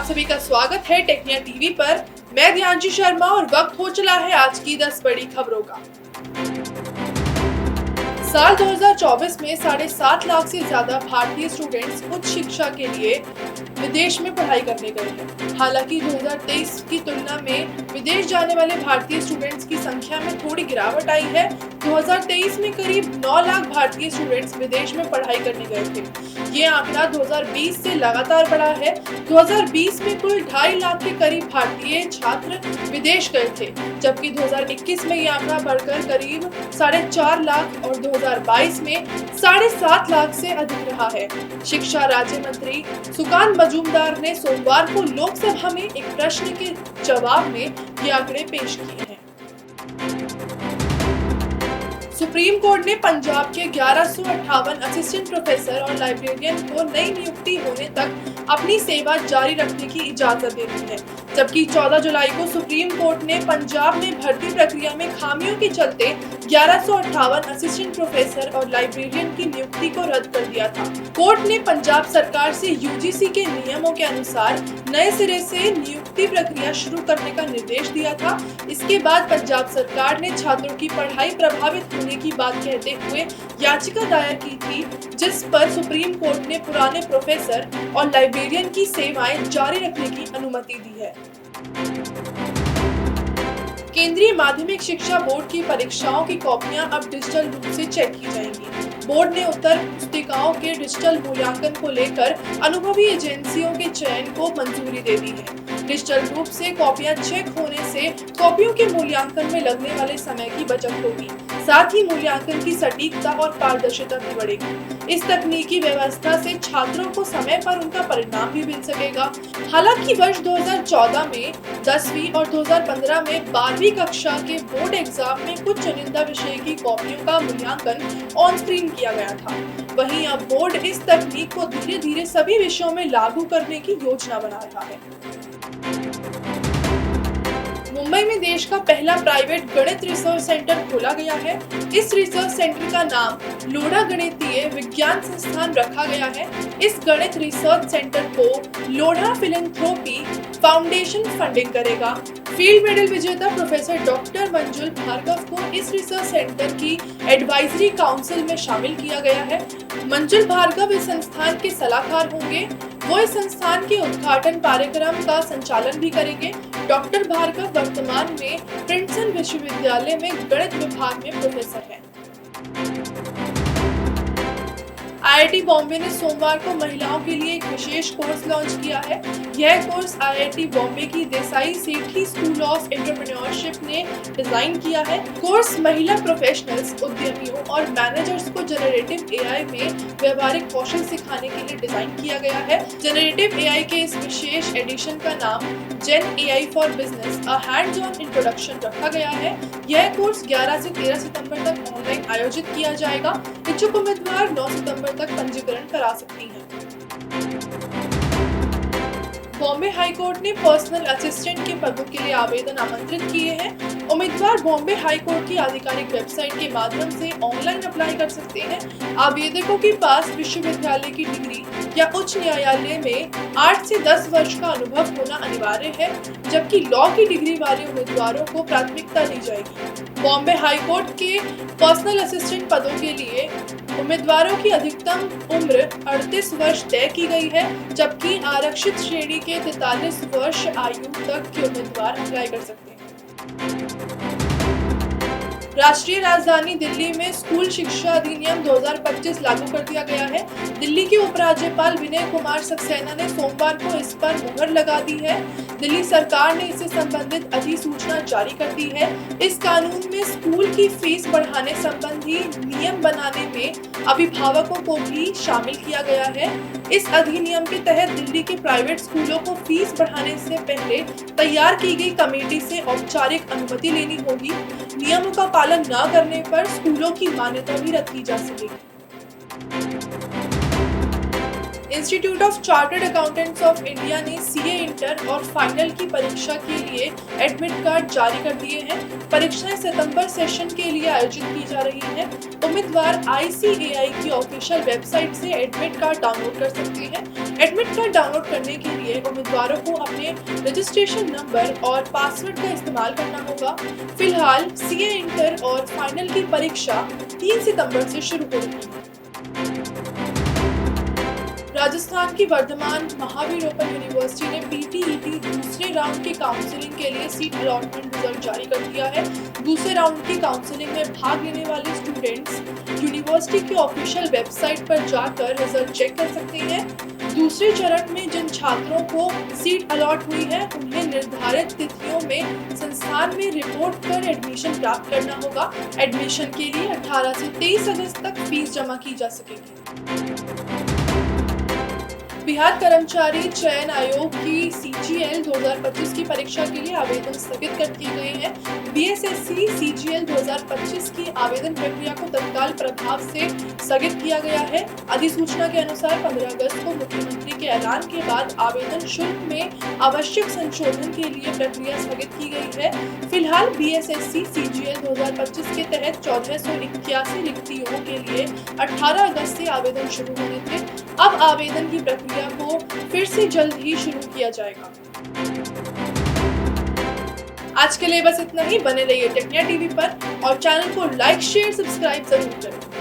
आप सभी का स्वागत है टेक्निया टीवी पर। मैं ध्यानची शर्मा और वक्त हो चला है आज की 10 बड़ी खबरों का। साल 2024 में 7.5 लाख से ज्यादा भारतीय स्टूडेंट्स उच्च शिक्षा के लिए विदेश में पढ़ाई करने गए हैं। हालांकि 2023 की तुलना में विदेश जाने वाले भारतीय स्टूडेंट्स की संख्या में थोड़ी गिरावट आई है। 2023 में करीब 9 लाख भारतीय स्टूडेंट्स विदेश में पढ़ाई करने गए थे। ये आंकड़ा 2020 से लगातार बढ़ा है। 2020 में कुल 2.5 लाख के करीब भारतीय छात्र विदेश गए थे, जबकि 2021 में ये आंकड़ा बढ़कर करीब 4.5 लाख और 2022 में 7.5 लाख से अधिक रहा है। शिक्षा राज्य मंत्री सुकांत मजूमदार ने सोमवार को लोकसभा में एक प्रश्न के जवाब में ये आंकड़े पेश किए हैं। सुप्रीम कोर्ट ने पंजाब के 1158 असिस्टेंट प्रोफेसर और लाइब्रेरियन को नई नियुक्ति होने तक अपनी सेवा जारी रखने की इजाजत दे दी है, जबकि 14 जुलाई को सुप्रीम कोर्ट ने पंजाब में भर्ती प्रक्रिया में खामियों के चलते 1158 असिस्टेंट प्रोफेसर और लाइब्रेरियन की नियुक्ति को रद्द कर दिया था। कोर्ट ने पंजाब सरकार से यूजीसी के नियमों के अनुसार नए सिरे से नियुक्ति प्रक्रिया शुरू करने का निर्देश दिया था। इसके बाद पंजाब सरकार ने छात्रों की पढ़ाई प्रभावित होने की बात कहते हुए याचिका दायर की थी, जिस पर सुप्रीम कोर्ट ने पुराने प्रोफेसर और लाइब्रेरियन की सेवाएं जारी रखने की अनुमति दी है। केंद्रीय माध्यमिक शिक्षा बोर्ड की परीक्षाओं की कॉपियां अब डिजिटल रूप से चेक की जाएंगी। बोर्ड ने उत्तर पुस्तिकाओं के डिजिटल मूल्यांकन को लेकर अनुभवी एजेंसियों के चयन को मंजूरी दे दी है। डिजिटल रूप से कॉपियां चेक होने से कॉपियों के मूल्यांकन में लगने वाले समय की बचत होगी, साथ ही मूल्यांकन की सटीकता और पारदर्शिता भी बढ़ेगी। इस तकनीकी व्यवस्था से छात्रों को समय पर उनका परिणाम भी मिल सकेगा। हालांकि वर्ष 2014 में 10वीं और 2015 में 12वीं कक्षा के बोर्ड एग्जाम में कुछ चुनिंदा विषय की कॉपियों का मूल्यांकन ऑन स्क्रीन किया गया था। वहीं अब बोर्ड इस तकनीक को धीरे धीरे सभी विषयों में लागू करने की योजना बना रहा है। मुंबई में देश का पहला प्राइवेट गणित रिसर्च सेंटर खोला गया है। इस रिसर्च सेंटर का नाम लोढ़ा गणितीय विज्ञान संस्थान रखा गया है। इस गणित रिसर्च सेंटर को लोढ़ा फिलैंथ्रोपी फाउंडेशन फंडिंग करेगा। फील्ड मेडल विजेता प्रोफेसर डॉक्टर मंजुल भार्गव को इस रिसर्च सेंटर की एडवाइजरी काउंसिल में शामिल किया गया है। मंजुल भार्गव इस संस्थान के सलाहकार होंगे। वो इस संस्थान के उद्घाटन कार्यक्रम का संचालन भी करेंगे। डॉक्टर भार्गव वर्तमान में प्रिंसटन विश्वविद्यालय में गणित विभाग में प्रोफेसर हैं। आईआईटी बॉम्बे ने सोमवार को महिलाओं के लिए एक विशेष कोर्स लॉन्च किया है। यह कोर्स आईआईटी बॉम्बे की देसाई सेठी स्कूल ऑफ एंटरप्रेन्योरशिप ने डिजाइन किया है। कोर्स महिला प्रोफेशनल्स, उद्यमियों और मैनेजर्स को जनरेटिव एआई में व्यवहारिक कौशल सिखाने के लिए डिजाइन किया गया है। जनरेटिव एआई के इस विशेष एडिशन का नाम gen AI for business a hands on introduction रखा गया है। यह कोर्स 11 से 13 सितंबर तक ऑनलाइन आयोजित किया जाएगा। इच्छुक उम्मीदवार 9 सितंबर तक पंजीकरण करा सकती हैं। बॉम्बे हाई कोर्ट ने पर्सनल असिस्टेंट के पदों के लिए आवेदन आमंत्रित किए हैं। उम्मीदवार बॉम्बे हाई कोर्ट की आधिकारिक वेबसाइट के माध्यम से ऑनलाइन अप्लाई कर सकते हैं। आवेदकों के पास विश्वविद्यालय की डिग्री या उच्च न्यायालय में 8 से 10 वर्ष का अनुभव होना अनिवार्य है, जबकि लॉ की डिग्री वाले उम्मीदवारों को प्राथमिकता दी जाएगी। बॉम्बे हाई कोर्ट के पर्सनल असिस्टेंट पदों के लिए उम्मीदवारों की अधिकतम उम्र 38 वर्ष तय की गई है, जबकि आरक्षित श्रेणी के 43 वर्ष आयु तक के उम्मीदवार अप्लाई कर सकते हैं। राष्ट्रीय राजधानी दिल्ली में स्कूल शिक्षा अधिनियम 2025 लागू कर दिया गया है। दिल्ली के उपराज्यपाल विनय कुमार सक्सेना ने सोमवार को इस पर मुहर लगा दी है। दिल्ली सरकार ने इससे संबंधित अधिसूचना जारी कर दी है। इस कानून में स्कूल की फीस बढ़ाने संबंधी नियम बनाने में अभिभावकों को भी शामिल किया गया है। इस अधिनियम के तहत दिल्ली के प्राइवेट स्कूलों को फीस बढ़ाने से पहले तैयार की गई कमेटी से औपचारिक अनुमति लेनी होगी। नियमों का पालन न करने पर स्कूलों की मान्यता भी रद्द की जा सकेगी। Institute of chartered accountants of India ने सीए इंटर और फाइनल की परीक्षा के लिए एडमिट कार्ड जारी कर दिए हैं। परीक्षाएं सितंबर सेशन के लिए आयोजित की जा रही हैं। उम्मीदवार ICAI की ऑफिशियल वेबसाइट से एडमिट कार्ड डाउनलोड कर सकते हैं। एडमिट कार्ड डाउनलोड करने के लिए उम्मीदवारों को अपने रजिस्ट्रेशन नंबर और पासवर्ड का इस्तेमाल करना होगा। फिलहाल सीए इंटर और फाइनल की परीक्षा 3 सितंबर से शुरू हो रही है। राजस्थान की वर्धमान महावीर ओपन यूनिवर्सिटी ने PTET दूसरे राउंड की काउंसलिंग के लिए सीट अलॉटमेंट रिजल्ट जारी कर दिया है। दूसरे राउंड की काउंसलिंग में भाग लेने वाले स्टूडेंट्स यूनिवर्सिटी की ऑफिशियल वेबसाइट पर जाकर रिजल्ट चेक कर सकते हैं। दूसरे चरण में जिन छात्रों को सीट अलॉट हुई है उन्हें निर्धारित तिथियों में संस्थान में रिपोर्ट कर एडमिशन प्राप्त करना होगा। एडमिशन के लिए 18 से 23 अगस्त तक फीस जमा की जा सकेगी। बिहार कर्मचारी चयन आयोग की CGL 2025 की परीक्षा के लिए आवेदन स्थगित कर दिए गए हैं। BSSC CGL 2025 की आवेदन प्रक्रिया को तत्काल प्रभाव से स्थगित किया गया है। अधिसूचना के अनुसार 15 अगस्त को मुख्यमंत्री के ऐलान के बाद आवेदन शुल्क में आवश्यक संशोधन के लिए प्रक्रिया स्थगित की गई है। फिलहाल BSSC CGL 2025 के तहत 1481 रिक्तियों के लिए 18 अगस्त से आवेदन शुरू होने थे। अब आवेदन की प्रक्रिया को फिर से जल्द ही शुरू किया जाएगा। आज के लिए बस इतना ही। बने रहिए टेक्निया टीवी पर और चैनल को लाइक, शेयर, सब्सक्राइब जरूर करें।